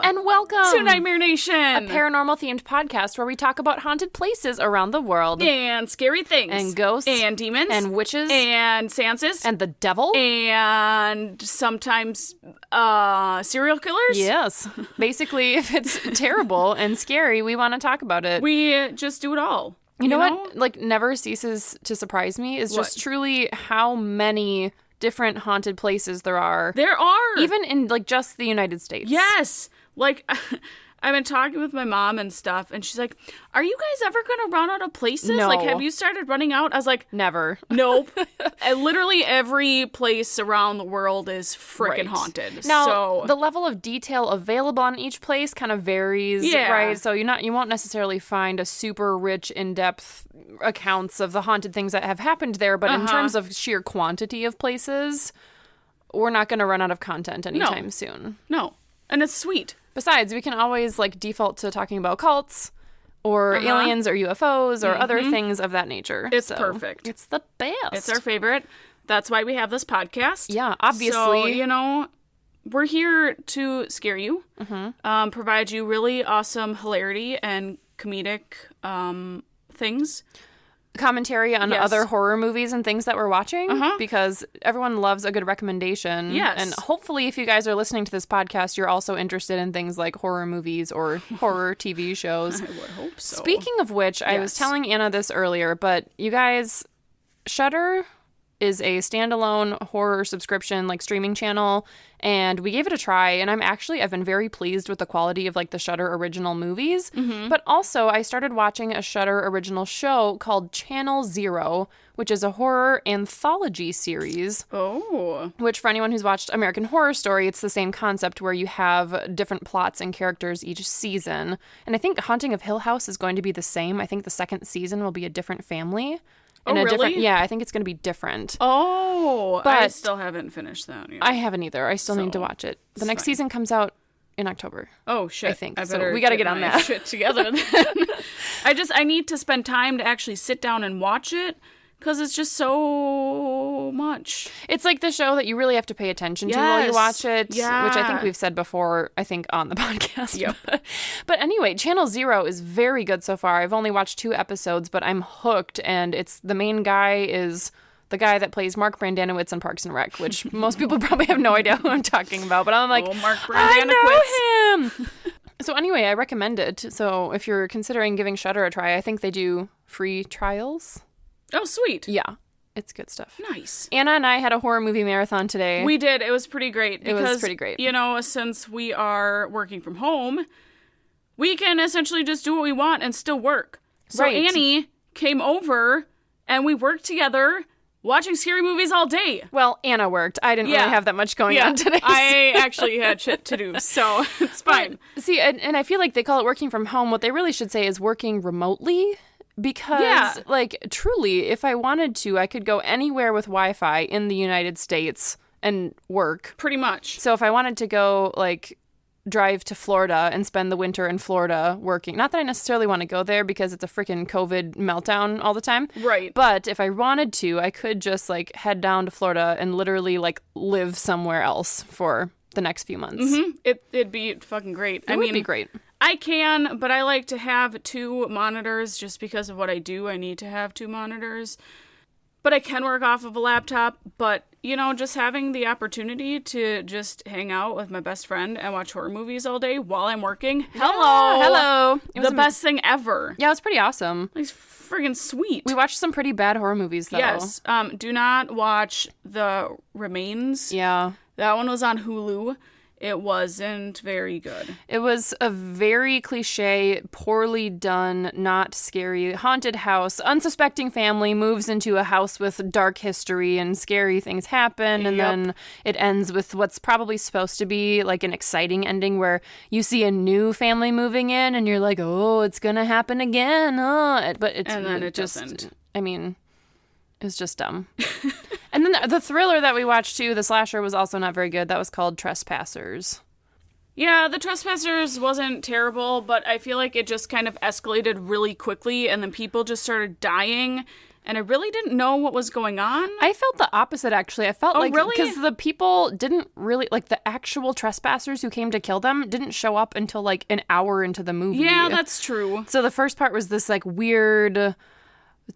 And welcome to Nightmare Nation, a paranormal-themed podcast where we talk about haunted places around the world. And scary things. And ghosts. And demons. And witches. And seances. And the devil. And sometimes serial killers. Yes. Basically, if it's terrible and scary, we want to talk about it. We just do it all. You know what, like, never ceases to surprise me is just truly how many different haunted places there are. There are. Even in, like, just the United States. Yes. Like, I've been talking with my mom and stuff, and she's like, are you guys ever going to run out of places? No. Like, have you started running out? I was like, never. Nope. Literally every place around the world is freaking haunted. Now, so the level of detail available on each place kind of varies, right? So you won't necessarily find a super rich, in-depth accounts of the haunted things that have happened there, but in terms of sheer quantity of places, we're not going to run out of content anytime soon. No. And it's sweet. Besides, we can always, like, default to talking about cults or aliens or UFOs or other things of that nature. It's perfect. It's the best. It's our favorite. That's why we have this podcast. Yeah, obviously. So, you know, we're here to scare you, provide you really awesome hilarity and comedic things. Commentary on other horror movies and things that we're watching because everyone loves a good recommendation. Yes. And hopefully if you guys are listening to this podcast, you're also interested in things like horror movies or horror TV shows. I would hope so. Speaking of which, I was telling Anna this earlier, but you guys, Shudder is a standalone horror subscription, like, streaming channel, and we gave it a try, and I've been very pleased with the quality of, like, the Shudder original movies, but also I started watching a Shudder original show called Channel Zero, which is a horror anthology series. Oh. Which, for anyone who's watched American Horror Story, it's the same concept where you have different plots and characters each season, and I think Haunting of Hill House is going to be the same. I think the second season will be a different family. Really? Yeah, I think it's going to be different. Oh, but I still haven't finished that yet. I haven't either. I still need to watch it. The next season comes out in October. Oh, shit. I think. I better so we got to get on that. Shit together then. I need to spend time to actually sit down and watch it because it's just so much. It's like the show that you really have to pay attention to while you watch it, which I think we've said before, I think, on the podcast. Yep. But anyway, Channel Zero is very good so far. I've only watched 2 episodes, but I'm hooked, and the main guy is the guy that plays Mark Brandanowitz in Parks and Rec, which most people probably have no idea who I'm talking about, but I'm like, Mark Brandanowitz. I know him! So anyway, I recommend it. So if you're considering giving Shudder a try, I think they do free trials. Oh, sweet. Yeah. It's good stuff. Nice. Anna and I had a horror movie marathon today. We did. It was pretty great. It was pretty great. You know, since we are working from home, we can essentially just do what we want and still work. So Annie came over and we worked together watching scary movies all day. Well, Anna worked. I didn't really have that much going on today. I actually had shit to do, so it's fine. But, see, and I feel like they call it working from home. What they really should say is working remotely. Because, like, truly, if I wanted to, I could go anywhere with Wi-Fi in the United States and work. Pretty much. So if I wanted to go, like, drive to Florida and spend the winter in Florida working, not that I necessarily want to go there because it's a freaking COVID meltdown all the time. Right. But if I wanted to, I could just, like, head down to Florida and literally, like, live somewhere else for the next few months. Mm-hmm. It'd be fucking great. It would be great. I can, but I like to have 2 monitors just because of what I do. I need to have 2 monitors. But I can work off of a laptop. But, you know, just having the opportunity to just hang out with my best friend and watch horror movies all day while I'm working. Hello. It was the best thing ever. Yeah, it was pretty awesome. It's friggin' sweet. We watched some pretty bad horror movies, though. Yes. Do not watch The Remains. Yeah. That one was on Hulu. It wasn't very good. It was a very cliche, poorly done, not scary, haunted house. Unsuspecting family moves into a house with dark history and scary things happen. And then it ends with what's probably supposed to be like an exciting ending where you see a new family moving in and you're like, oh, it's going to happen again. But it's and then it just doesn't. I mean, it was just dumb. And then the thriller that we watched, too, the slasher, was also not very good. That was called Trespassers. Yeah, The Trespassers wasn't terrible, but I feel like it just kind of escalated really quickly, and then people just started dying, and I really didn't know what was going on. I felt the opposite, actually. I felt like, really? because the people didn't really, like, the actual trespassers who came to kill them didn't show up until, like, an hour into the movie. Yeah, that's true. So the first part was this, like, weird,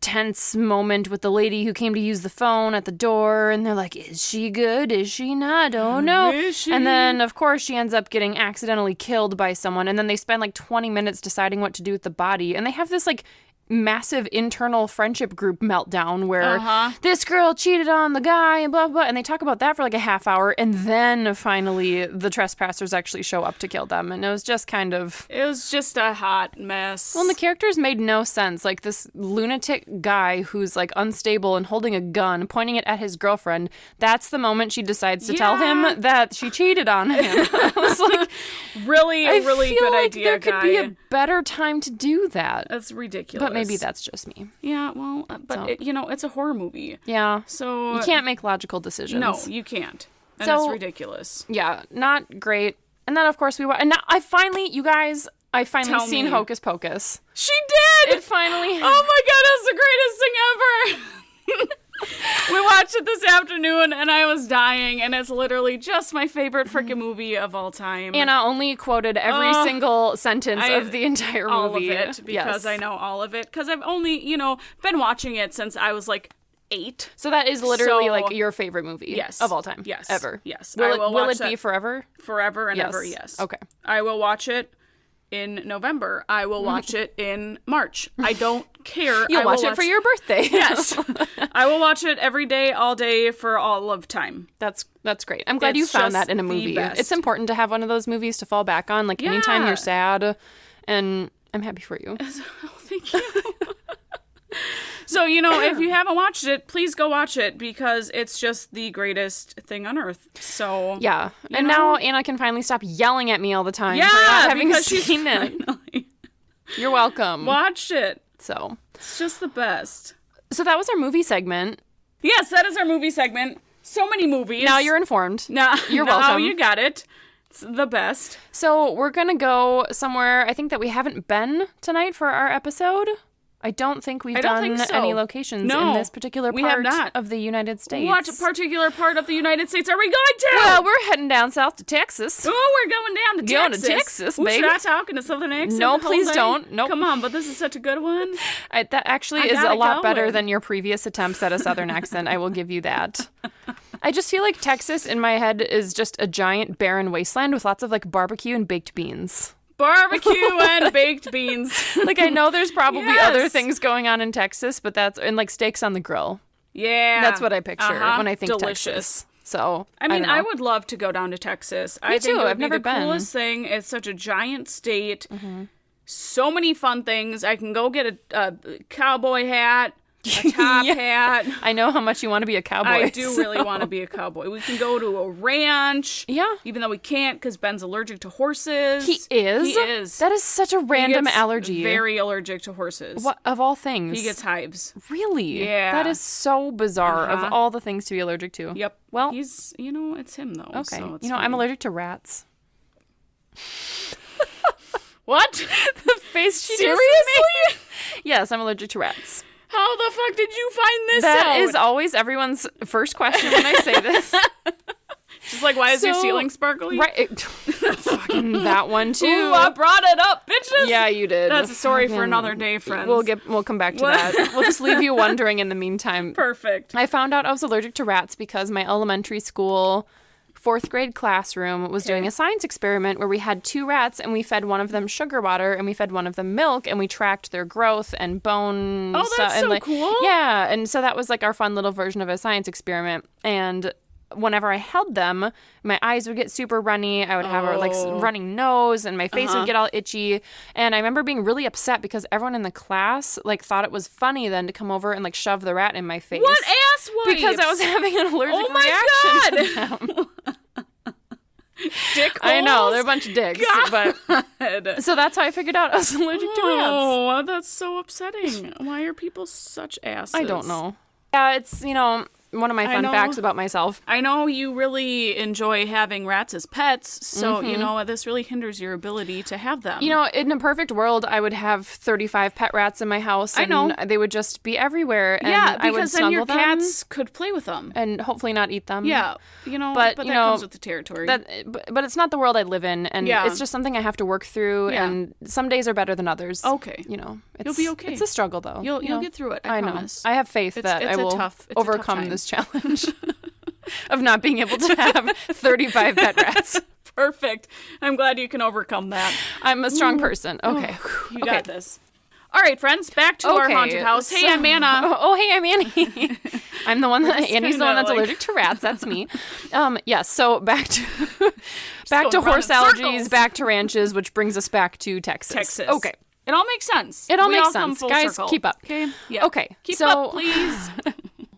tense moment with the lady who came to use the phone at the door, and they're like, is she good? Is she not? Oh, no. Is she? And then, of course, she ends up getting accidentally killed by someone, and then they spend, like, 20 minutes deciding what to do with the body, and they have this, like, massive internal friendship group meltdown where this girl cheated on the guy and blah, blah, and they talk about that for like a half hour, and then finally the trespassers actually show up to kill them, and it was just kind of... It was just a hot mess. Well, and the characters made no sense. Like, this lunatic guy who's, like, unstable and holding a gun, pointing it at his girlfriend, that's the moment she decides to tell him that she cheated on him. I was like... Really good like idea, there guy. could be a better time to do that. That's ridiculous. But maybe that's just me. Yeah, well, but it's a horror movie. Yeah. So you can't make logical decisions. No, you can't. And So- it's ridiculous. Yeah, not great. And then, of course, and now I finally Tell seen me. Hocus Pocus. She did! It finally... Oh my god, that's the greatest thing ever! We watched it this afternoon, and I was dying, and it's literally just my favorite freaking movie of all time. Anna only quoted every single sentence of the entire movie. All of it, because Yes. I know all of it. Because I've only, been watching it since I was, 8. So that is literally, So- like, your favorite movie Yes. of all time? Yes. Ever? Yes. Will it be forever? Forever and Yes. ever, yes. Okay. I will watch it in November. I will watch it in March. I don't care. You'll I will watch it for your birthday. Yes. I will watch it every day, all day, for all of time. That's great. I'm glad you It's found just that in a the movie. best. It's important to have one of those movies to fall back on, like, anytime Yeah. you're sad, and I'm happy for you. Oh, thank you. So, if you haven't watched it, please go watch it, because it's just the greatest thing on earth. So, Yeah. And now Anna can finally stop yelling at me all the time for yeah, not having because seen she's it. finally You're welcome. watched it. So It's just the best. that was our movie segment. Yes, that is our movie segment. So many movies. Now you're informed. You're now welcome. you got it. It's the best. So we're going to go somewhere, I think, that we haven't been tonight for our episode. I don't think we've done think so. any locations No, in this particular we have part not. of the United States. What particular part of the United States are we going to? Well, we're heading down south to Texas. Oh, we're going down to Going to Texas. Texas, Ooh, baby. Should I talk in a southern accent? No, the whole please day? don't. Nope. Come on, but this is such a good one. That actually I is got a it lot better going. than your previous attempts at a southern accent. I will give you that. I just feel like Texas in my head is just a giant barren wasteland with lots of like barbecue and baked beans. Barbecue and baked beans. Like, I know there's probably Yes. other things going on in Texas, but and like steaks on the grill. Yeah. That's what I picture when I think Delicious. Texas. So I mean, don't know. I would love to go down to Texas. I think too. it would I've be never the been. coolest thing. It's such a giant state. So many fun things. I can go get a cowboy hat, a top hat. I know how much you want to be a cowboy. I do really want to be a cowboy. We can go to a ranch. Yeah. Even though we can't because Ben's allergic to horses. He is? He is. That is such a He random gets allergy. Very allergic to horses. What, of all things? He gets hives. Really? Yeah. That is so bizarre of all the things to be allergic to. Yep. Well, he's, it's him though. okay. So it's I'm fine. allergic to rats. What? The face she Seriously? just made. Yes, I'm allergic to rats. How the fuck did you find this That out? is always everyone's first question when I say this. Just like, why is your So- ceiling sparkly? Right. Fucking that one too. Ooh, I brought it up, bitches. Yeah, you did. That's a story for Fucking- another day, friends. We'll come back to that. We'll just leave you wondering in the meantime. Perfect. I found out I was allergic to rats because my elementary school 4th grade classroom was doing a science experiment where we had 2 rats and we fed one of them sugar water and we fed one of them milk and we tracked their growth and bone Oh, stuff. that's and so like, cool. Yeah, and so that was like our fun little version of a science experiment. And whenever I held them, my eyes would get super runny. I would have a like running nose and my face would get all itchy. And I remember being really upset because everyone in the class like thought it was funny then to come over and like shove the rat in my face. What ass wipes? Because I was having an allergic reaction to them. Dick I know, holes? they're a bunch of dicks. But God. so that's how I figured out I was allergic to rats. Oh, that's so upsetting. Why are people such assholes? I don't know. Yeah, it's, one of my fun facts about myself. I know you really enjoy having rats as pets, so, this really hinders your ability to have them. In a perfect world, I would have 35 pet rats in my house. And I know. They would just be everywhere. And yeah, I would because then your snuggle cats could play with them. and hopefully not eat them. Yeah, but that comes with the territory. But it's not the world I live in, and it's just something I have to work through, and some days are better than others. Okay. You'll be okay. It's a struggle, though. You'll get through it, I promise. I have faith that I will overcome this challenge of not being able to have 35 pet rats. Perfect. I'm glad you can overcome that. I'm a strong person. Okay. You got this. All right, friends, back to our haunted house. Hey, I'm Anna. Oh, hey, I'm Annie. I'm the one Annie's the one that's allergic to rats. That's me. Yes, so back to horse allergies, back to ranches, which brings us back to Texas. Okay. It all makes sense. It all makes sense. Guys, circle. keep up. Okay. Yeah. Okay. Keep up, please.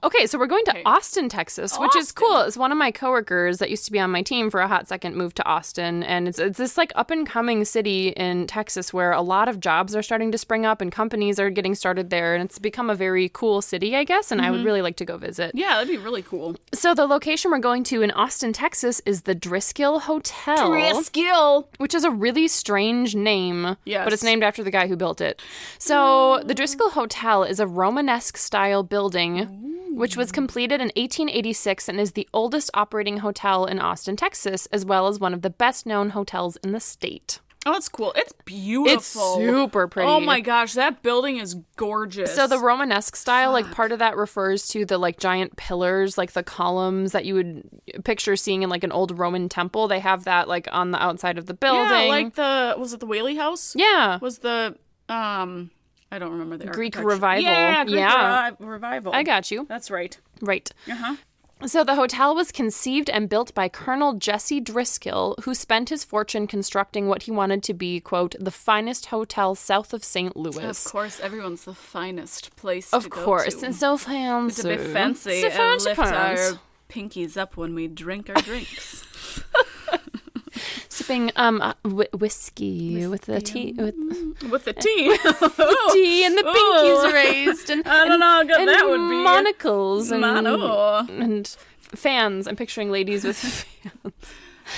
Okay, so we're going to Austin, Texas, which is cool. It's one of my coworkers that used to be on my team for a hot second moved to Austin, and it's this like up and coming city in Texas where a lot of jobs are starting to spring up and companies are getting started there, and it's become a very cool city, I guess, and I would really like to go visit. Yeah, that'd be really cool. So the location we're going to in Austin, Texas is the Driskill Hotel. Driskill! Which is a really strange name, yes, but it's named after the guy who built it. So the Driskill Hotel is a Romanesque style building which was completed in 1886 and is the oldest operating hotel in Austin, Texas, as well as one of the best-known hotels in the state. Oh, that's cool. It's beautiful. It's super pretty. Oh my gosh, that building is gorgeous. So the Romanesque style, like part of that refers to the like giant pillars, like the columns that you would picture seeing in like an old Roman temple. They have that like on the outside of the building. Yeah, like was it the Whaley House? Yeah. Was the, I don't remember the Greek revival. Yeah, Greek revival. I got you. That's right. Right. Uh-huh. So the hotel was conceived and built by Colonel Jesse Driskill, who spent his fortune constructing what he wanted to be, quote, the finest hotel south of St. Louis. Of course, everyone's the finest place to go to. Of course, it's so fancy. It's a bit fancy. It's a fancy lift our pinkies up when we drink our drinks. Sipping whiskey with the tea. With the tea. Tea and the pinkies raised. And, I don't know how good that would be. Monocles and fans. I'm picturing ladies with fans.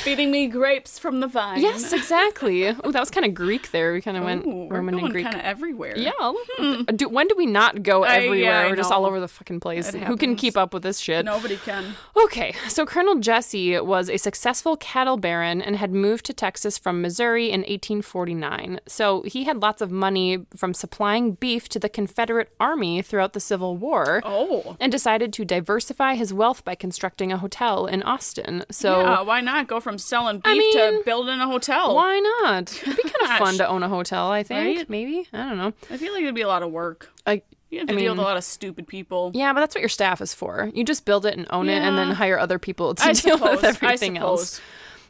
Feeding me grapes from the vine. Yes, exactly. Oh, that was kind of Greek there. We kind of went Roman and Greek. Kind of everywhere. Yeah. When do we not go everywhere? We're just all over the fucking place. It Who can keep up with this shit? Nobody can. Okay, so Colonel Jesse was a successful cattle baron and had moved to Texas from Missouri in 1849. So he had lots of money from supplying beef to the Confederate Army throughout the Civil War. Oh. And decided to diversify his wealth by constructing a hotel in Austin. So yeah, why not go from selling beef to building a hotel? Why not? It'd be kind of fun to own a hotel, I think. Right? Maybe. I don't know. I feel like it'd be a lot of work. You have to deal with a lot of stupid people. Yeah, but that's what your staff is for. You just build it and own it and then hire other people to deal with everything else.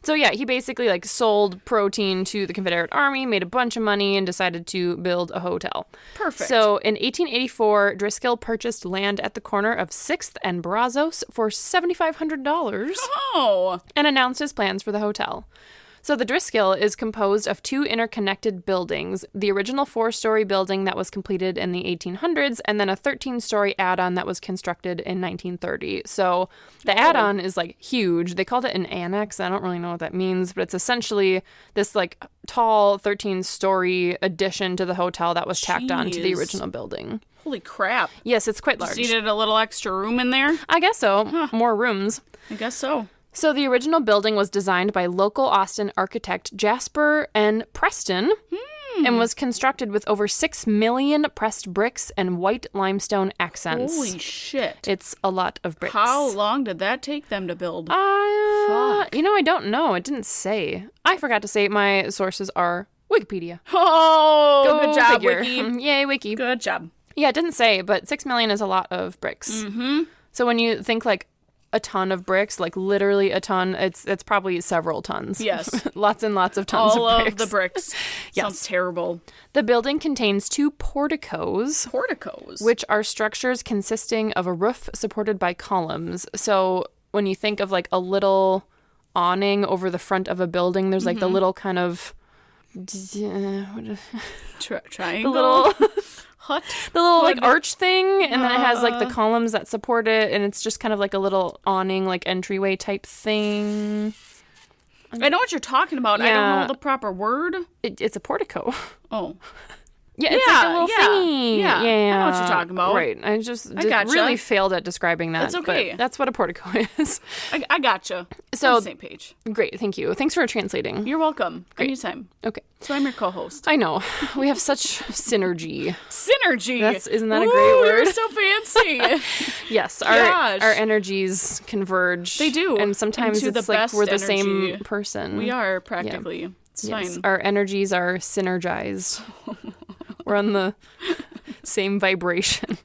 So yeah, he basically like sold protein to the Confederate Army, made a bunch of money, and decided to build a hotel. Perfect. So in 1884, Driskill purchased land at the corner of 6th and Brazos for $7,500 and announced his plans for the hotel. So the Driskill is composed of two interconnected buildings, the original 4-story building that was completed in the 1800s, and then a 13-story add-on that was constructed in 1930. So the add-on is like huge. They called it an annex. I don't really know what that means, but it's essentially this like tall 13-story addition to the hotel that was tacked on to the original building. Holy crap. Yes, it's quite large. Just needed a little extra room in there? I guess so. More rooms. I guess so. So the original building was designed by local Austin architect Jasper N. Preston and was constructed with over 6 million pressed bricks and white limestone accents. Holy shit. It's a lot of bricks. How long did that take them to build? Fuck. I don't know. It didn't say. I forgot to say my sources are Wikipedia. Oh, good job, Wiki. Yay, Wiki. Good job. Yeah, it didn't say, but 6 million is a lot of bricks. Mm-hmm. So when you think like a ton of bricks, like literally a ton, it's probably several tons. Yes. Lots and lots of tons All of bricks. Of the bricks. Yes. Sounds terrible. The building contains 2 porticos. Which are structures consisting of a roof supported by columns. So when you think of like a little awning over the front of a building, there's like the little kind of... Triangle? The little... hut? The little like arch thing, and then it has like the columns that support it, and it's just kind of like a little awning, like entryway type thing. I know what you're talking about. Yeah. I don't know the proper word. It's a portico. Oh. Yeah, it's like a little thingy. Yeah. I know what you're talking about. Right. I gotcha. really failed at describing that. That's okay. But that's what a portico is. I gotcha. So, we're on the same page. Great. Thank you. Thanks for translating. You're welcome. Great. Anytime. Okay. So I'm your co-host. I know. We have such synergy. Synergy. Isn't that a great word? You're so fancy. Yes. Gosh. Our energies converge. They do. And sometimes Into it's the like best we're the energy. same person. We are practically. Yeah. It's yes. fine. Our energies are synergized. We're on the same vibration.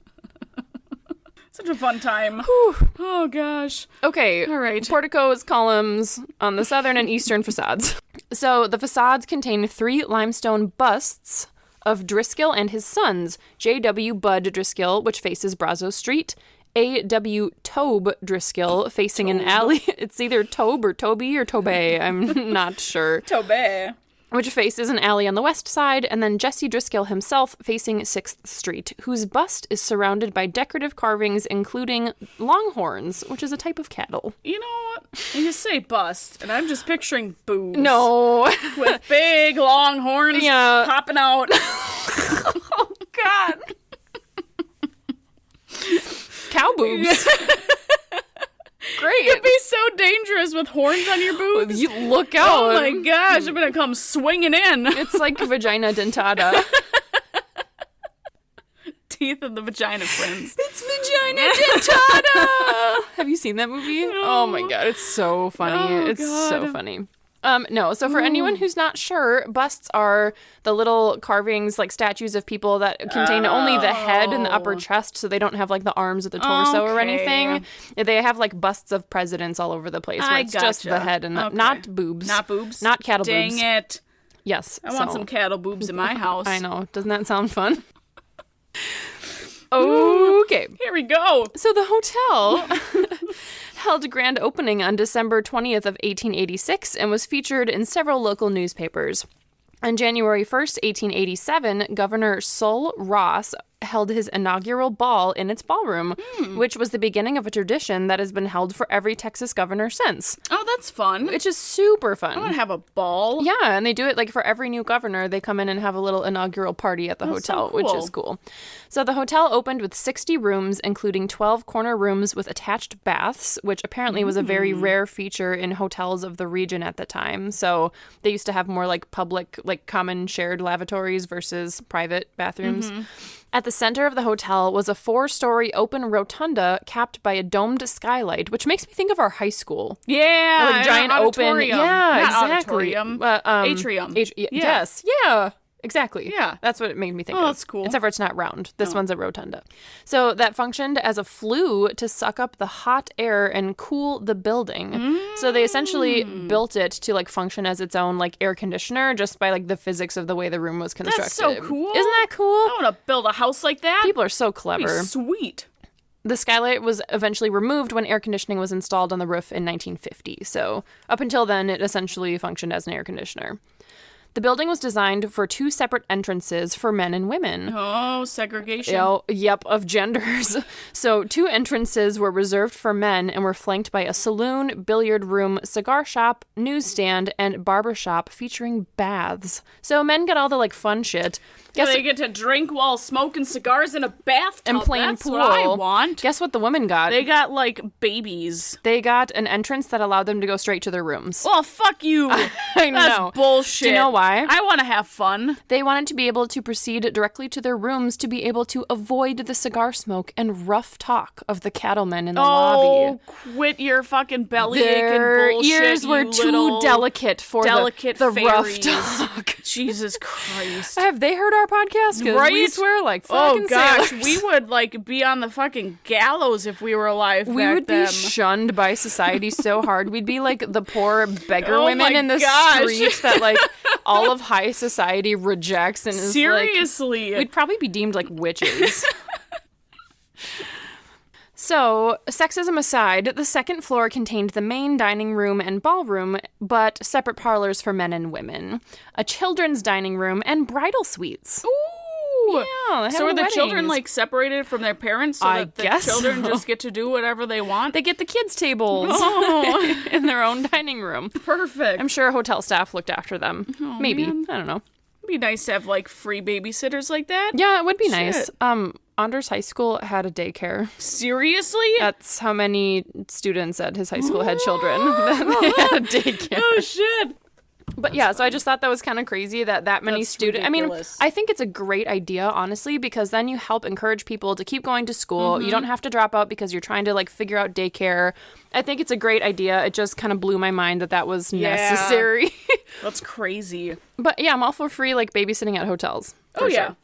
Such a fun time. Oh, gosh. Okay. All right. Porticos, columns on the southern and eastern facades. So the facades contain 3 limestone busts of Driskill and his sons, J.W. Budd Driskill, which faces Brazos Street, A.W. Tobe Driskill, facing an alley. It's either Tobe or Toby or Tobey. I'm not sure. Tobey. Which faces an alley on the west side, and then Jesse Driskill himself facing 6th Street, whose bust is surrounded by decorative carvings, including longhorns, which is a type of cattle. You know what? You say bust, and I'm just picturing boobs. No. With big, long horns popping out. Oh, God. Cow boobs. Great. You'd be so dangerous with horns on your boobs. You look out. Oh my gosh, I'm gonna come swinging in. It's like vagina dentata. Teeth of the Vagina Friends. It's vagina dentata. Have you seen that movie? No. Oh my god, it's so funny. Oh, it's God. so funny. No, so for anyone who's not sure, busts are the little carvings, like statues of people that contain only the head and the upper chest, so they don't have like the arms or the torso or anything. They have like busts of presidents all over the place, where it's just the head and not boobs. Not boobs? Not cattle boobs. Dang it. Yes. I want some cattle boobs in my house. I know. Doesn't that sound fun? Okay. Here we go. So the hotel held a grand opening on December 20th of 1886 and was featured in several local newspapers. On January 1st, 1887, Governor Sol Ross held his inaugural ball in its ballroom, which was the beginning of a tradition that has been held for every Texas governor since. Oh, that's fun. Which is super fun. I want to have a ball. Yeah, and they do it like for every new governor. They come in and have a little inaugural party at the hotel, so cool. which is cool. So the hotel opened with 60 rooms, including 12 corner rooms with attached baths, which apparently was a very rare feature in hotels of the region at the time. So they used to have more like public, like common shared lavatories versus private bathrooms. At the center of the hotel was a 4-story open rotunda capped by a domed skylight, which makes me think of our high school. Yeah. Like giant open. Yeah, Not exactly. Auditorium. Atrium. Yes. Yeah. Exactly. Yeah. That's what it made me think of. Oh, that's cool. Except for it's not round. This one's a rotunda. So that functioned as a flue to suck up the hot air and cool the building. So they essentially built it to like function as its own like air conditioner just by like the physics of the way the room was constructed. That's so cool. Isn't that cool? I want to build a house like that. People are so That'd clever. be sweet. The skylight was eventually removed when air conditioning was installed on the roof in 1950. So up until then, it essentially functioned as an air conditioner. The building was designed for 2 separate entrances for men and women. Oh, segregation. Yep, of genders. So 2 entrances were reserved for men and were flanked by a saloon, billiard room, cigar shop, newsstand, and barber shop featuring baths. So men get all the like fun shit. They get to drink while smoking cigars in a bathtub. And playing That's pool. what I want. Guess what the women got? They got like babies. They got an entrance that allowed them to go straight to their rooms. Well, fuck you. I know. That's bullshit. Do you know why? I want to have fun. They wanted to be able to proceed directly to their rooms to be able to avoid the cigar smoke and rough talk of the cattlemen in the lobby. Quit your fucking belly Their aching bullshit. ears were too delicate for the rough fairies. talk. Jesus Christ. Have they heard our podcast? 'Cause Right? we swear like fucking Oh gosh, sailors. we would like be on the fucking gallows if we were alive We back would then. be shunned by society so hard. We'd be like the poor beggar Oh women my in the gosh. street that like all of high society rejects and is Seriously. like, we'd probably be deemed like witches. So, sexism aside, the second floor contained the main dining room and ballroom, but separate parlors for men and women, a children's dining room, and bridal suites. Ooh. Yeah, so are the children weddings. like separated from their parents so I that the guess children so. just get to do whatever they want? They get the kids' tables Oh. in their own dining room. Perfect. I'm sure hotel staff looked after them. Maybe. man. I don't know. It'd be nice to have like free babysitters like that. Yeah, it would be nice. Shit. Anders High School had a daycare. Seriously? That's how many students at his high school had children. That they had a daycare. Oh shit. But yeah, so I just thought that was kind of crazy that many That's students. ridiculous. I mean, I think it's a great idea, honestly, because then you help encourage people to keep going to school. You don't have to drop out because you're trying to like figure out daycare. I think it's a great idea. It just kind of blew my mind that was necessary. That's crazy. But yeah, I'm all for free like babysitting at hotels. For Oh, yeah. sure.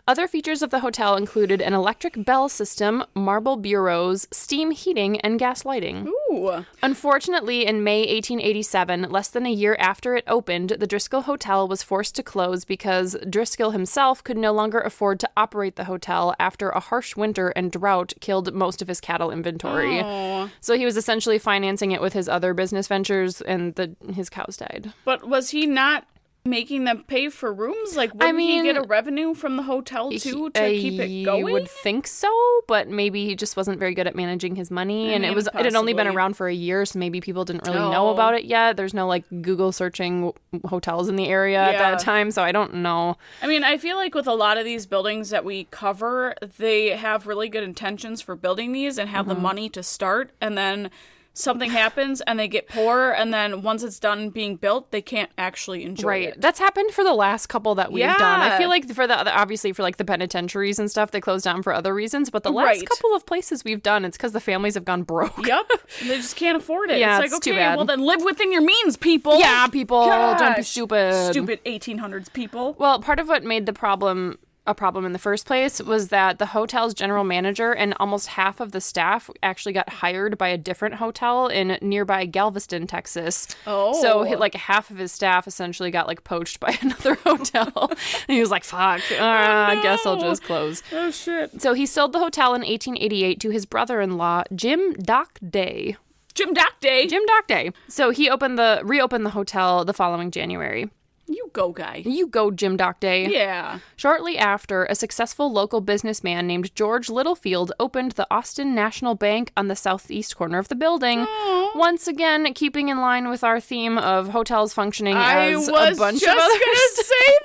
Other features of the hotel included an electric bell system, marble bureaus, steam heating, and gas lighting. Ooh. Unfortunately, in May 1887, less than a year after it opened, the Driskill Hotel was forced to close because Driskill himself could no longer afford to operate the hotel after a harsh winter and drought killed most of his cattle inventory. Oh. So he was essentially financing it with his other business ventures, and his cows died. But was he not making them pay for rooms? Like, wouldn't he get a revenue from the hotel too to keep it going? I would think so, but maybe he just wasn't very good at managing his money, and it had only been possibly. around for a year, so maybe people didn't really know about it yet. There's no like Google searching hotels in the area at that time, so I don't know. I mean, I feel like with a lot of these buildings that we cover, they have really good intentions for building these and have the money to start, and then something happens and they get poor, and then once it's done being built, they can't actually enjoy it. That's happened for the last couple that we've done. I Yeah. feel like for the other, obviously for like the penitentiaries and stuff, they closed down for other reasons, but the last Right. couple of places we've done, it's because the families have gone broke. Yep. They just can't afford it. Yeah, it's like, it's too okay, bad. well then live within your means, people. Yeah, people, don't be Gosh. stupid. Stupid 1800s people. Well, part of what made the problem a problem in the first place was that the hotel's general manager and almost half of the staff actually got hired by a different hotel in nearby Galveston, Texas. Oh. So like half of his staff essentially got like poached by another hotel. And he was like, fuck, I guess I'll just close. Oh, shit. So he sold the hotel in 1888 to his brother-in-law, Jim Dockday. Jim Dock Day. Jim Dockday. So he reopened the hotel the following January. You go, guy. You go, Jim Dockday. Yeah. Shortly after, a successful local businessman named George Littlefield opened the Austin National Bank on the southeast corner of the building. Aww. Once again, keeping in line with our theme of hotels functioning I as was a bunch just of other gonna say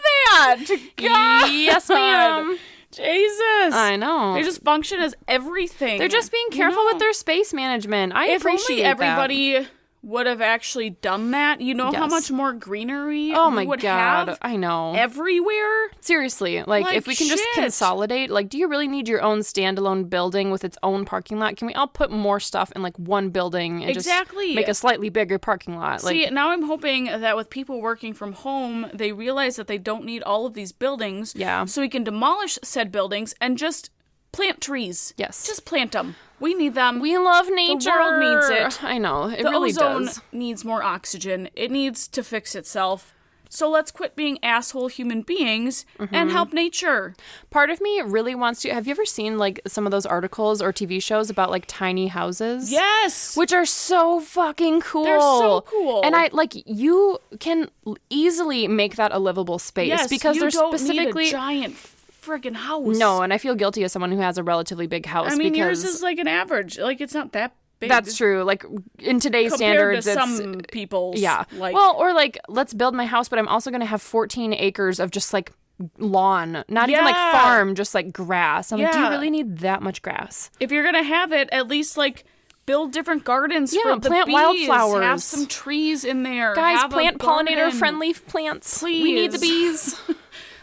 that. God. Yes, ma'am. Jesus. I know. They just function as everything. They're just being careful with their space management. I If appreciate only everybody would have actually done that. You know how Yes. much more greenery Oh we my would God. have I know. everywhere? Seriously, like if we can just shit. consolidate, like, do you really need your own standalone building with its own parking lot? Can we all put more stuff in like one building and Exactly. just make a slightly bigger parking lot? Like, See, now I'm hoping that with people working from home, they realize that they don't need all of these buildings. Yeah. So we can demolish said buildings and just plant trees. Yes. Just plant them. We need them. we love nature. The world needs it. I know. It The really ozone does. needs more oxygen. It needs to fix itself. So let's quit being asshole human beings Mm-hmm. and help nature. Part of me really wants to. Have you ever seen like some of those articles or TV shows about like tiny houses? Yes. Which are so fucking cool. They're so cool. And you can easily make that a livable space yes, because you they're don't specifically need a giant friggin' house. No, and I feel guilty as someone who has a relatively big house. I mean, because yours is like an average. Like, it's not that big. that's true. Like in today's Compared standards, to it's some people's. yeah. Like, Well, or like let's build my house, but I'm also going to have 14 acres of just like lawn, not even like Yeah. farm, just like grass. I'm like, do you Yeah. really need that much grass? if you're gonna have it, at least like build different gardens Yeah, for the plant bees. wildflowers. Have some trees in there. Guys, Have a plant pollinator garden. friendly plants. We need the Please. bees.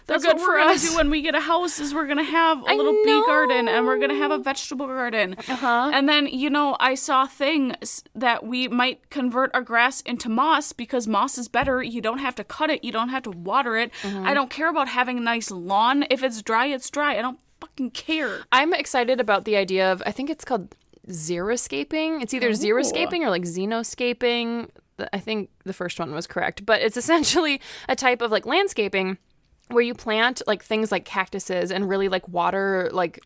They're That's good what for we're gonna us. do when we get a house. Is we're gonna have a I little bee garden, and we're know. gonna have a vegetable garden. Uh-huh. And then I saw a thing that we might convert our grass into moss because moss is better. You don't have to cut it. You don't have to water it. Mm-hmm. I don't care about having a nice lawn. If it's dry, it's dry. I don't fucking care. I'm excited about the idea of, I think it's called xeriscaping. It's either xeriscaping or like xenoscaping. I think the first one was correct, but it's essentially a type of like landscaping where you plant like things like cactuses and really like water like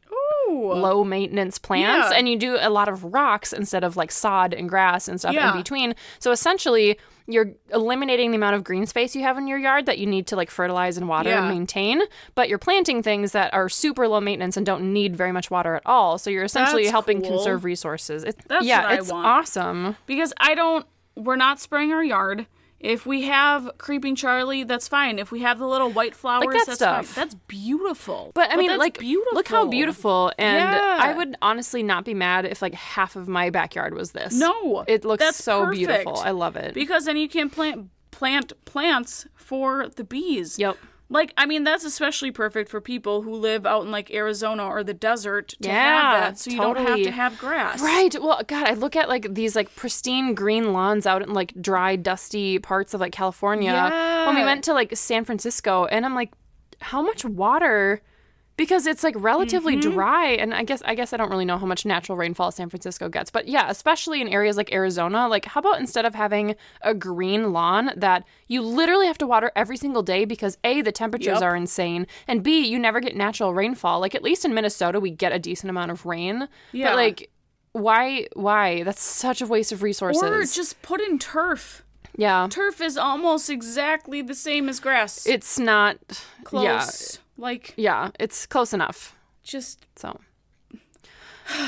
Ooh. low maintenance plants, Yeah. and you do a lot of rocks instead of like sod and grass and stuff Yeah. in between. So essentially you're eliminating the amount of green space you have in your yard that you need to like fertilize and water and maintain, but you're planting things that are super low maintenance and don't need very much water at all. So you're essentially helping conserve resources. That's what I it's want. Awesome. Because we're not spraying our yard. If we have Creeping Charlie, that's fine. If we have the little white flowers, like that's stuff. fine. That's beautiful. But I mean, like, beautiful. Look how beautiful. And I would honestly not be mad if like half of my backyard was this. No. It looks that's so perfect. beautiful. I love it. Because then you can plant plants for the bees. Yep. Like, I mean, that's especially perfect for people who live out in, like, Arizona or the desert to have that, so you don't have to have grass. Right. Well, God, I look at, like, these, like, pristine green lawns out in, like, dry, dusty parts of, like, California. Yeah. When we went to, like, San Francisco, and I'm like, how much water? Because it's, like, relatively dry, and I guess I don't really know how much natural rainfall San Francisco gets. But, yeah, especially in areas like Arizona, like, how about instead of having a green lawn that you literally have to water every single day because, A, the temperatures are insane, and B, you never get natural rainfall. Like, at least in Minnesota, we get a decent amount of rain. Yeah. But, like, why? That's such a waste of resources. Or just put in turf. Yeah. Turf is almost exactly the same as grass. It's not close. Yeah. Like, yeah, it's close enough. Just so.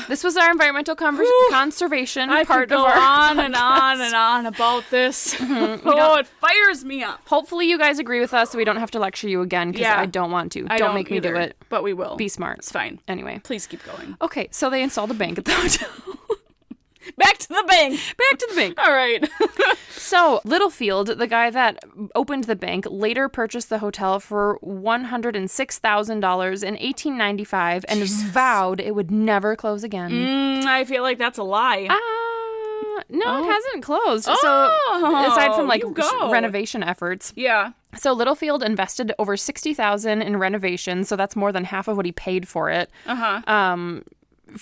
This was our environmental conservation I part could go of our on podcast. and on and on about this. It fires me up. Hopefully you guys agree with us so we don't have to lecture you again because I don't want to. Don't make me do it. But we will. Be smart. It's fine. Anyway. Please keep going. Okay, so they installed a bank at the hotel. Back to the bank. Back to the bank. All right. So, Littlefield, the guy that opened the bank, later purchased the hotel for $106,000 in 1895 and vowed it would never close again. I feel like that's a lie. No, it hasn't closed. So, aside from like renovation efforts. Yeah. So, Littlefield invested over $60,000 in renovations, so that's more than half of what he paid for it.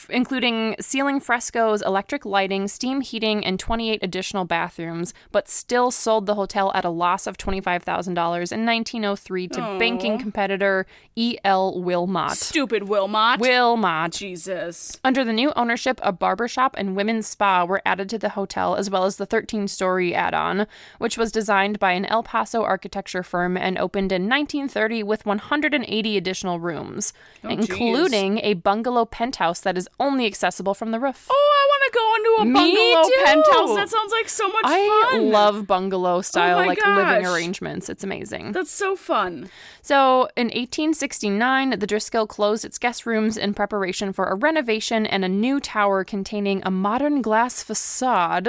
Including ceiling frescoes, electric lighting, steam heating, and 28 additional bathrooms, but still sold the hotel at a loss of $25,000 in 1903 to banking competitor E.L. Wilmot. Stupid Wilmot. Jesus. Under the new ownership, a barbershop and women's spa were added to the hotel, as well as the 13-story add-on, which was designed by an El Paso architecture firm and opened in 1930 with 180 additional rooms, including a bungalow penthouse that is only accessible from the roof. Oh, I want to go into a bungalow penthouse. That sounds like so much fun. I love bungalow style living gosh. arrangements. It's amazing. That's so fun. So in 1869, the Driskill closed its guest rooms in preparation for a renovation and a new tower containing a modern glass facade.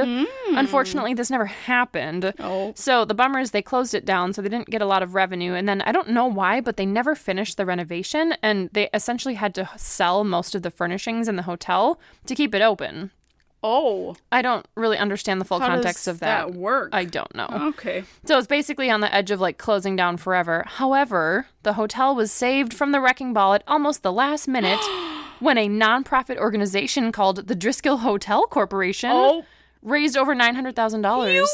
Unfortunately, this never happened. So the bummer is they closed it down, so they didn't get a lot of revenue. And then I don't know why, but they never finished the renovation, and they essentially had to sell most of the furnishings in the hotel to keep it open. I don't really understand the full context of that. How does that work? I don't know. Okay. So it's basically on the edge of like closing down forever. However, the hotel was saved from the wrecking ball at almost the last minute when a nonprofit organization called the Driskill Hotel Corporation raised over $900,000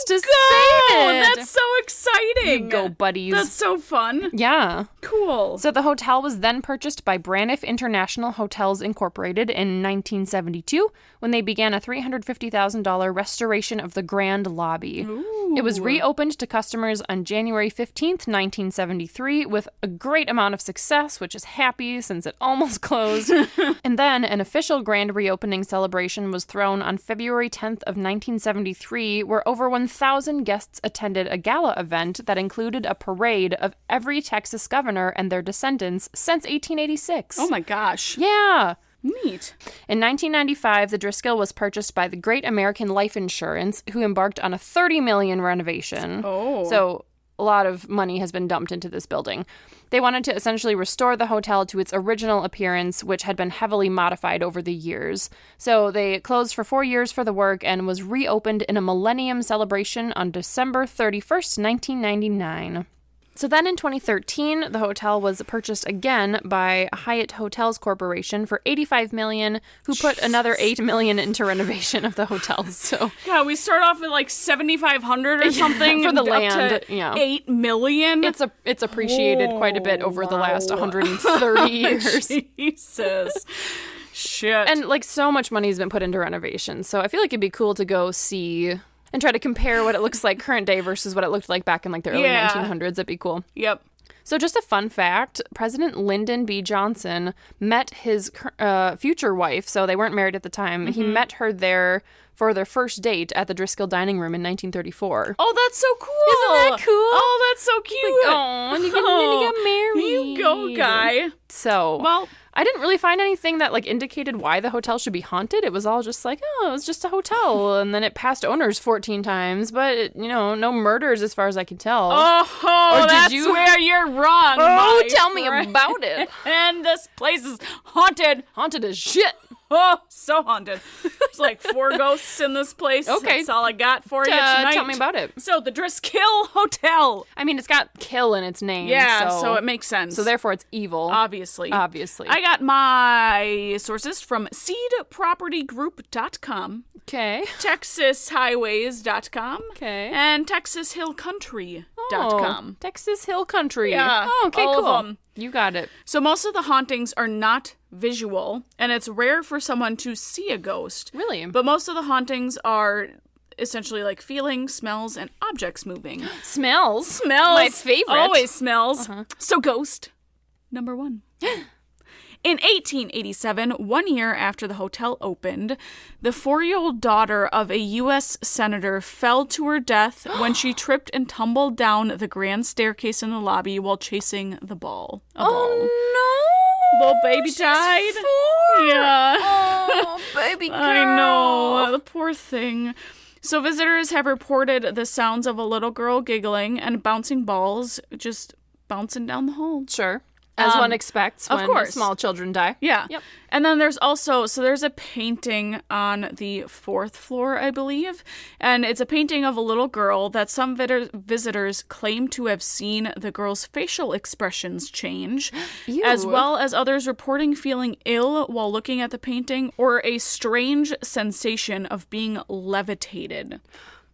to save it. That's so exciting. You go, buddies. That's so fun. Yeah. Cool. So the hotel was then purchased by Braniff International Hotels Incorporated in 1972 when they began a $350,000 restoration of the grand lobby. Ooh. It was reopened to customers on January 15th, 1973 with a great amount of success, which is happy since it almost closed. And then an official grand reopening celebration was thrown on February 10th of 1973, where over 1,000 guests attended a gala event that included a parade of every Texas governor and their descendants since 1886. Oh my gosh. Yeah. Neat. In 1995, the Driskill was purchased by the Great American Life Insurance, who embarked on a $30 million renovation. So a lot of money has been dumped into this building. They wanted to essentially restore the hotel to its original appearance, which had been heavily modified over the years. So they closed for 4 years for the work and was reopened in a millennium celebration on December 31st, 1999. So then in 2013, the hotel was purchased again by Hyatt Hotels Corporation for $85 million, who put another $8 million into renovation of the hotel. So yeah, we start off at like $7,500 or something for the up land. To $8 million. It's appreciated quite a bit over the last 130 years. Jesus. Shit. And like so much money has been put into renovations. So I feel like it'd be cool to go see And try to compare what it looks like current day versus what it looked like back in like the early 1900s. That'd be cool. Yep. So just a fun fact, President Lyndon B. Johnson met his future wife, so they weren't married at the time. He met her there for their first date at the Driskill dining room in 1934. Oh, that's so cool. Isn't that cool? Oh, that's so cute. Oh, and you got married. You go, guy. So, well, I didn't really find anything that like indicated why the hotel should be haunted. It was all just like, oh, it was just a hotel, and then it passed owners 14 times, but no murders as far as I can tell. Oh, that's where you're wrong. Oh, tell me about it. And this place is haunted. Haunted as shit. Oh, so haunted. There's like 4 ghosts in this place. Okay. That's all I got for you tonight. Tell me about it. So, the Driskill Hotel. I mean, it's got kill in its name. Yeah, so it makes sense. So therefore it's evil. Obviously. I got my sources from seedpropertygroup.com. Okay. TexasHighways.com. Okay. And TexasHillCountry.com. Texas Hill Country. Yeah. Oh, okay, all cool. of them. You got it. So most of the hauntings are not visual, and it's rare for someone to see a ghost. Really? But most of the hauntings are essentially like feelings, smells, and objects moving. Smells? My favorite. Always smells. So ghost number 1. In 1887, 1 year after the hotel opened, the 4-year-old daughter of a U.S. senator fell to her death when she tripped and tumbled down the grand staircase in the lobby while chasing the ball. No! Little baby died. 4. Yeah. Oh, baby girl. I know. The poor thing. So visitors have reported the sounds of a little girl giggling and bouncing balls just bouncing down the hall. Sure. As one expects when of course. Small children die. Yeah. Yep. And then there's a painting on the 4th floor, I believe. And it's a painting of a little girl that some visitors claim to have seen the girl's facial expressions change, Ew. as well as others reporting feeling ill while looking at the painting or a strange sensation of being levitated.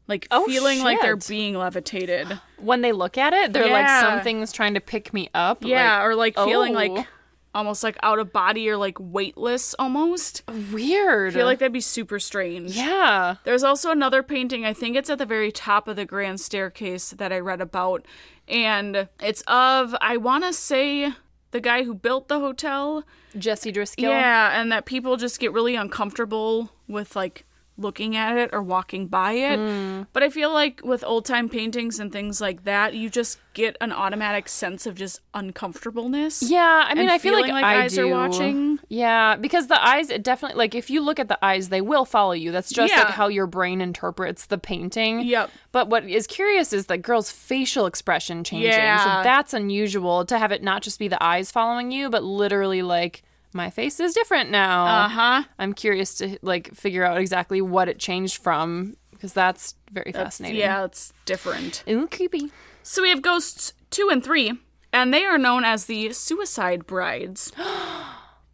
Like, feeling like they're being levitated. When they look at it, they're like, something's trying to pick me up. Yeah, or like feeling like almost like out of body or like weightless almost. Weird. I feel like that'd be super strange. Yeah. There's also another painting, I think it's at the very top of the grand staircase that I read about. And it's of, I want to say, the guy who built the hotel. Jesse Driskill. Yeah, and that people just get really uncomfortable with like looking at it or walking by it. But I feel like with old-time paintings and things like that, you just get an automatic sense of just uncomfortableness. Yeah, I mean, I feel like eyes are watching. Yeah, because the eyes, it definitely, like, if you look at the eyes, they will follow you. That's just like how your brain interprets the painting. Yep. But what is curious is the girl's facial expression changing. Yeah. So that's unusual to have it not just be the eyes following you, but literally like, my face is different now. I'm curious to like figure out exactly what it changed from, because that's very fascinating. Yeah, it's different. Ooh, creepy. So we have ghosts 2 and 3, and they are known as the suicide brides.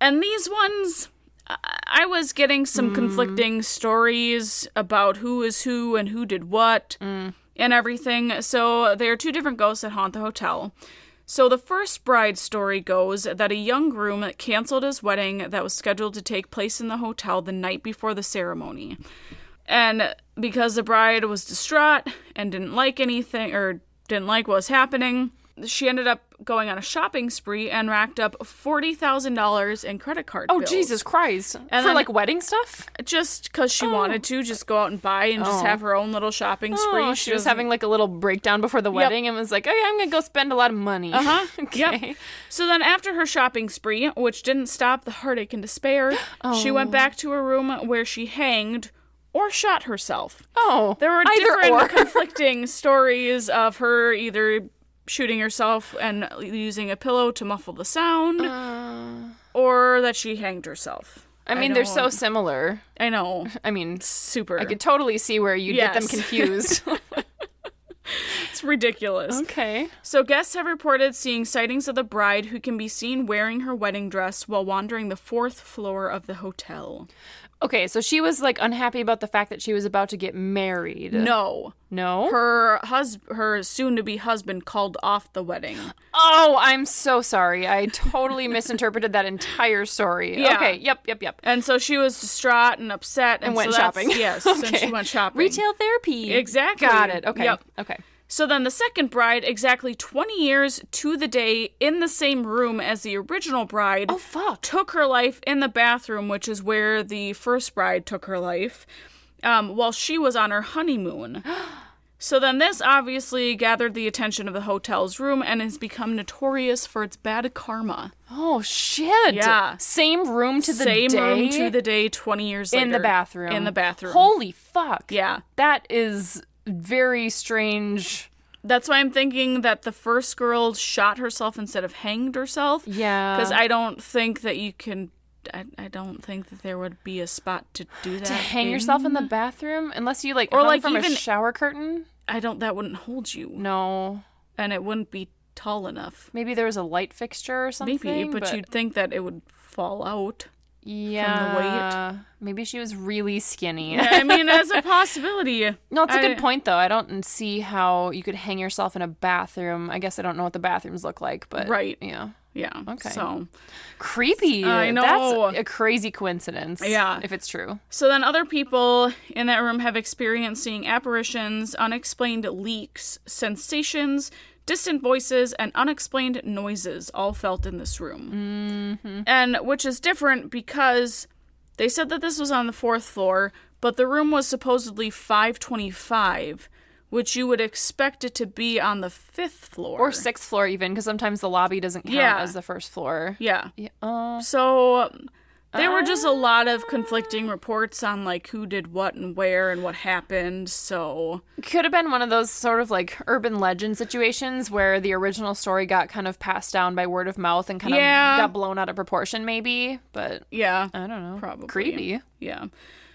And these ones, I was getting some conflicting stories about who is who and who did what and everything. So there are 2 different ghosts that haunt the hotel. So the first bride story goes that a young groom canceled his wedding that was scheduled to take place in the hotel the night before the ceremony. And because the bride was distraught and didn't like anything, or didn't like what was happening, she ended up going on a shopping spree and racked up $40,000 in credit card bills. Oh, Jesus Christ. And for then, like wedding stuff? Just because she wanted to just go out and buy and just have her own little shopping spree. Oh, she was having like a little breakdown before the wedding and was like, oh yeah, I'm going to go spend a lot of money. Okay. Yep. So then after her shopping spree, which didn't stop the heartache and despair, she went back to her room where she hanged or shot herself. Oh, there were different conflicting stories of her either shooting herself and using a pillow to muffle the sound, or that she hanged herself. I mean, they're so similar. I know. I mean, super. I could totally see where you'd get them confused. It's ridiculous. Okay. So guests have reported seeing sightings of the bride who can be seen wearing her wedding dress while wandering the 4th floor of the hotel. Okay, so she was, like, unhappy about the fact that she was about to get married. No. No? Her soon-to-be husband called off the wedding. Oh, I'm so sorry. I totally misinterpreted that entire story. Yeah. Okay, yep. And so she was distraught and upset. And went so shopping. Yes, Okay. and she went shopping. Retail therapy. Exactly. Got it. Okay. Yep. Okay. So then the second bride, exactly 20 years to the day, in the same room as the original bride, Oh, fuck. took her life in the bathroom, which is where the first bride took her life, while she was on her honeymoon. So then this obviously gathered the attention of the hotel's room and has become notorious for its bad karma. Oh, shit. Yeah. Same room to the Same day? room to the day 20 years later. In the bathroom. In the bathroom. Holy fuck. Yeah. That is very strange. That's why I'm thinking that the first girl shot herself instead of hanged herself. Yeah. Because I don't think that you can... I don't think that there would be a spot to do that. To hang yourself in the bathroom? Unless you, like, Or, hung like, from even- a shower curtain? That wouldn't hold you. No. And it wouldn't be tall enough. Maybe there was a light fixture or something? Maybe, but you'd think that it would fall out. Yeah. from the weight. Maybe she was really skinny. Yeah, I mean, that's a possibility. No, it's a good point, though. I don't see how you could hang yourself in a bathroom. I guess I don't know what the bathrooms look like, but... Right. Yeah. Yeah. Okay. So creepy. I know. That's a crazy coincidence. Yeah. If it's true. So then other people in that room have experienced seeing apparitions, unexplained leaks, sensations, distant voices, and unexplained noises all felt in this room. Mm-hmm. And which is different because they said that this was on the 4th floor, but the room was supposedly 525, which you would expect it to be on the 5th floor. Or 6th floor even, because sometimes the lobby doesn't count as the first floor. Yeah. Yeah. So there were just a lot of conflicting reports on, like, who did what and where and what happened, so... Could have been one of those sort of, like, urban legend situations where the original story got kind of passed down by word of mouth and kind of got blown out of proportion, maybe. But, yeah, I don't know. probably. Creepy. Yeah.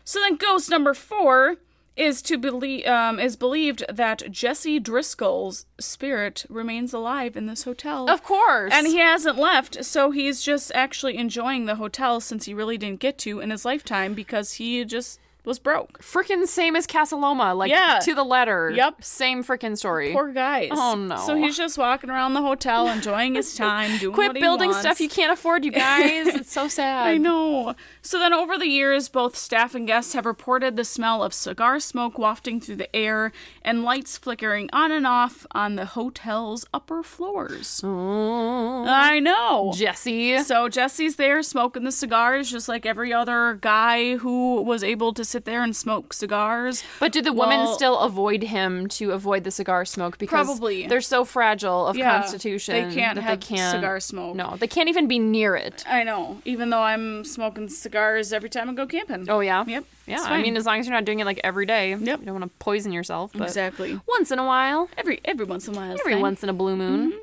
So then ghost number 4 is believed that Jesse Driskill's spirit remains alive in this hotel. Of course. And he hasn't left, so he's just actually enjoying the hotel since he really didn't get to in his lifetime because he just was broke. Freaking same as Casa Loma, like, to the letter. Yep. Same freaking story. Poor guys. Oh, no. So he's just walking around the hotel, enjoying his time, doing Quit what he building wants. stuff you can't afford, you guys. It's so sad. I know. So then over the years, both staff and guests have reported the smell of cigar smoke wafting through the air and lights flickering on and off on the hotel's upper floors. Oh, I know. Jesse. So Jesse's there smoking the cigars just like every other guy who was able to sit there and smoke cigars. But do the women still avoid him to avoid the cigar smoke? Because Probably. they're so fragile of constitution. They can't that have they can't, cigar smoke. No, they can't even be near it. I know. Even though I'm smoking cigars every time I go camping. Oh, yeah? Yep. Yeah, it's I fine. mean, as long as you're not doing it, like, every day. Yep. You don't want to poison yourself. But Exactly. once in a while. Every once in a while. is Every fine. once in a blue moon. Mm-hmm.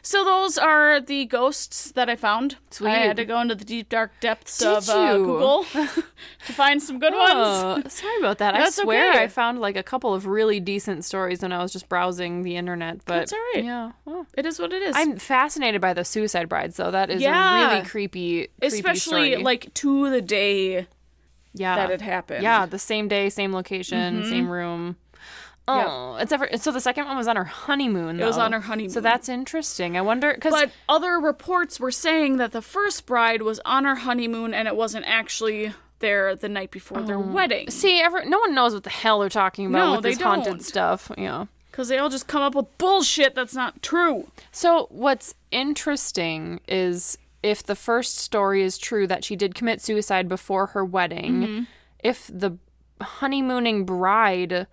So those are the ghosts that I found. Sweet. I had to go into the deep, dark depths Did of you? Google to find some good ones. Oh, sorry about that. That's I swear okay. I found, like, a couple of really decent stories when I was just browsing the internet. But That's all right. Yeah. Well, It is what it is. I'm fascinated by the suicide brides, though. That is a Yeah. really creepy Especially, story. like, to the day yeah. that it happened. Yeah, the same day, same location, same room. Oh, so the second one was on her honeymoon, though. It was on her honeymoon. So that's interesting. I wonder, because... But other reports were saying that the first bride was on her honeymoon and it wasn't actually there the night before their wedding. See, no one knows what the hell they're talking about No, with this they haunted don't. stuff. Yeah. Because they all just come up with bullshit that's not true. So what's interesting is if the first story is true that she did commit suicide before her wedding, if the honeymooning bride...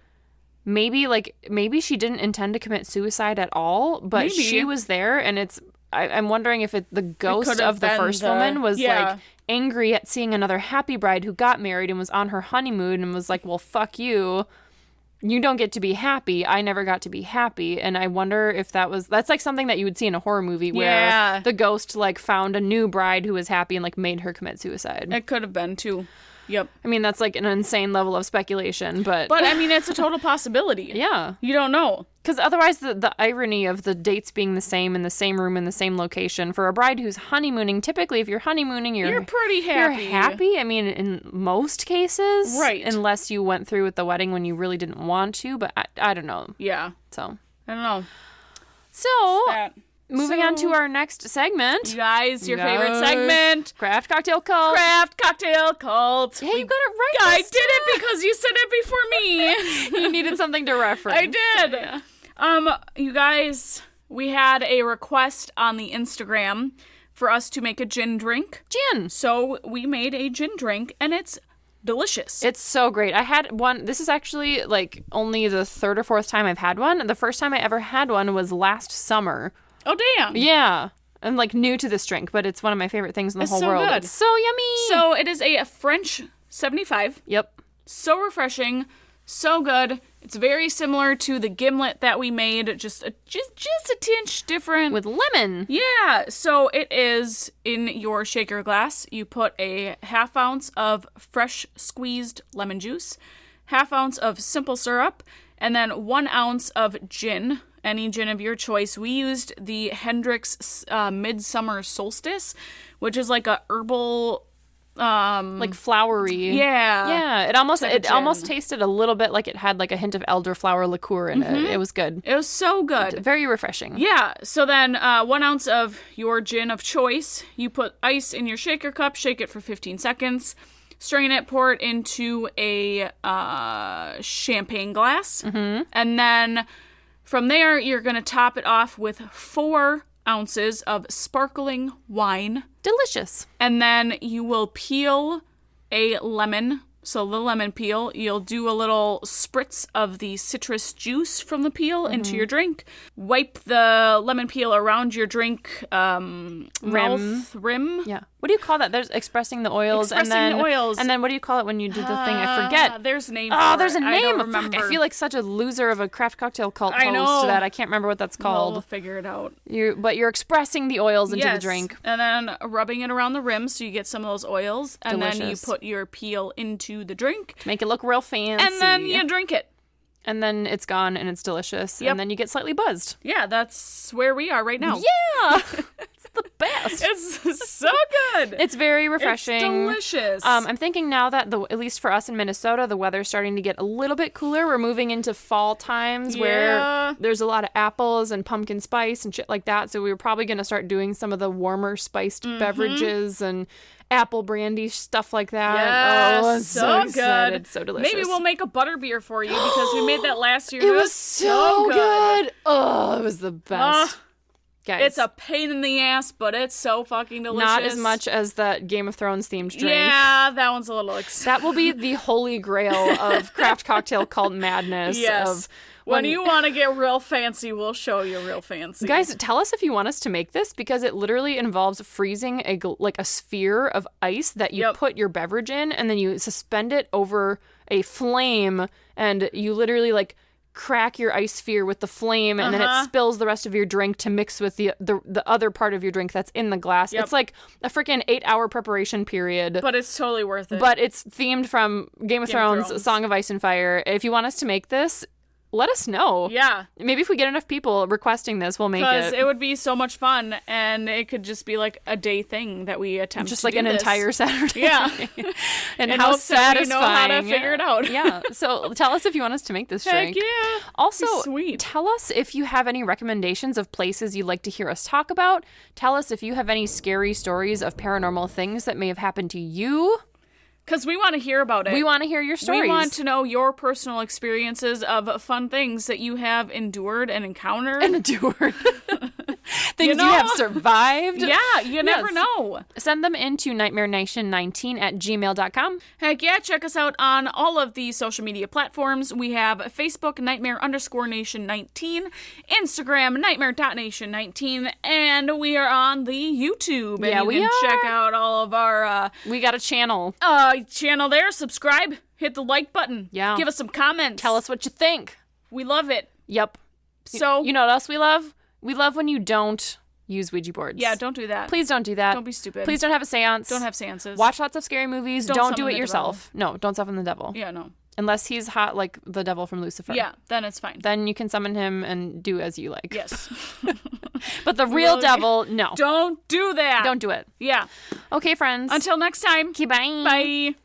Maybe she didn't intend to commit suicide at all, but Maybe. she was there, and I'm wondering if the ghost could've of the been first the- woman was yeah. like angry at seeing another happy bride who got married and was on her honeymoon and was like, well, fuck you. You don't get to be happy. I never got to be happy. And I wonder if that's like something that you would see in a horror movie where Yeah. the ghost like found a new bride who was happy and like made her commit suicide. It could have been, too. Yep. I mean, that's like an insane level of speculation, but I mean, it's a total possibility. yeah. You don't know. Because otherwise, the irony of the dates being the same in the same room in the same location for a bride who's honeymooning, typically if you're honeymooning, you're pretty happy. You're happy. I mean, in most cases. Right. Unless you went through with the wedding when you really didn't want to, but I don't know. Yeah. So. I don't know. So, moving on to our next segment. You guys, your favorite segment. Craft Cocktail Cult. Craft Cocktail Cult. Hey, you got it right. I did it because you said it before me. You needed something to reference. I did. Yeah. You guys, we had a request on the Instagram for us to make a gin drink. Gin. So we made a gin drink, and it's delicious. It's so great. I had one. This is actually like only the third or fourth time I've had one. The first time I ever had one was last summer. Oh, damn. Yeah. I'm like new to this drink, but it's one of my favorite things in the whole so world. good. It's so yummy. So it is a French 75. Yep. So refreshing. So good. It's very similar to the gimlet that we made, just a tinge different. With lemon. Yeah, so it is in your shaker glass. You put a half ounce of fresh squeezed lemon juice, half ounce of simple syrup, and then 1 ounce of gin, any gin of your choice. We used the Hendrick's Midsummer Solstice, which is like a herbal... like flowery. Yeah. It almost tasted a little bit like it had like a hint of elderflower liqueur in it. It was good. It was so good. Very refreshing. Yeah, so then 1 ounce of your gin of choice. You put ice in your shaker cup, shake it for 15 seconds, strain it, pour it into a champagne glass, and then from there you're going to top it off with 4 ounces of sparkling wine. Delicious. And then you will peel a lemon. So the lemon peel, you'll do a little spritz of the citrus juice from the peel into your drink. Wipe the lemon peel around your drink mouth rim. Yeah. What do you call that? There's expressing the oils. Expressing and then, the oils. And then what do you call it when you do the thing? I forget. There's a name Oh, for there's a it. name. I don't Fuck, remember. I feel like such a loser of a craft cocktail cult I host know. that I can't remember what that's called. We'll figure it out. But you're expressing the oils into the drink. And then rubbing it around the rim so you get some of those oils. And then you Delicious. put your peel into the drink. Make it look real fancy. And then you drink it. And then it's gone and it's delicious. Yep. And then you get slightly buzzed. Yeah, that's where we are right now. Yeah. It's the best. It's so good. It's very refreshing. It's delicious. I'm thinking now that, at least for us in Minnesota, the weather's starting to get a little bit cooler. We're moving into fall times where there's a lot of apples and pumpkin spice and shit like that. So we were probably going to start doing some of the warmer spiced beverages and apple brandy stuff like that. Yes, I'm so excited. good. So delicious. Maybe we'll make a butterbeer for you because we made that last year. It was so good. Oh, it was the best. Guys, It's a pain in the ass, but it's so fucking delicious. not as much as that Game of Thrones themed drink. Yeah, that one's a little That will be the holy grail of craft cocktail cult madness. Yes. Of when you want to get real fancy, we'll show you real fancy. Guys, tell us if you want us to make this because it literally involves freezing a sphere of ice that you put your beverage in and then you suspend it over a flame and you literally like crack your ice sphere with the flame and then it spills the rest of your drink to mix with the other part of your drink that's in the glass. It's like a freaking 8-hour preparation period. But it's totally worth it. But it's themed from Game of Thrones, Song of Ice and Fire. If you want us to make this, let us know. Yeah. Maybe if we get enough people requesting this, we'll make it. Because it would be so much fun, and it could just be like a day thing that we attempt just to like do an this. entire Saturday. Yeah. And In how hopes that we satisfying. know how to figure it out. Yeah. So tell us if you want us to make this Heck drink. yeah. Also, Sweet. tell us if you have any recommendations of places you'd like to hear us talk about. Tell us if you have any scary stories of paranormal things that may have happened to you. Because we want to hear about it. We want to hear your stories. We want to know your personal experiences of fun things that you have endured and encountered. Things you have survived. Yeah, you never know. Send them into nightmarenation19@gmail.com. Heck yeah, check us out on all of the social media platforms. We have Facebook, Nightmare_Nation19, Instagram, Nightmare.Nation19, and we are on the YouTube. And Yeah, you we can are. check out all of our We got a channel. channel there. Subscribe, hit the like button. Yeah. Give us some comments. Tell us what you think. We love it. Yep. So You know what else we love? We love when you don't use Ouija boards. Yeah, don't do that. Please don't do that. Don't be stupid. Please don't have a seance. Don't have seances. Watch lots of scary movies. Don't do it summon the yourself. No, don't summon the devil. Yeah, no. Unless he's hot like the devil from Lucifer. Yeah, then it's fine. Then you can summon him and do as you like. Yes. But the real devil, no. Don't do that. Don't do it. Yeah. Okay, friends. Until next time. Okay, bye. Bye.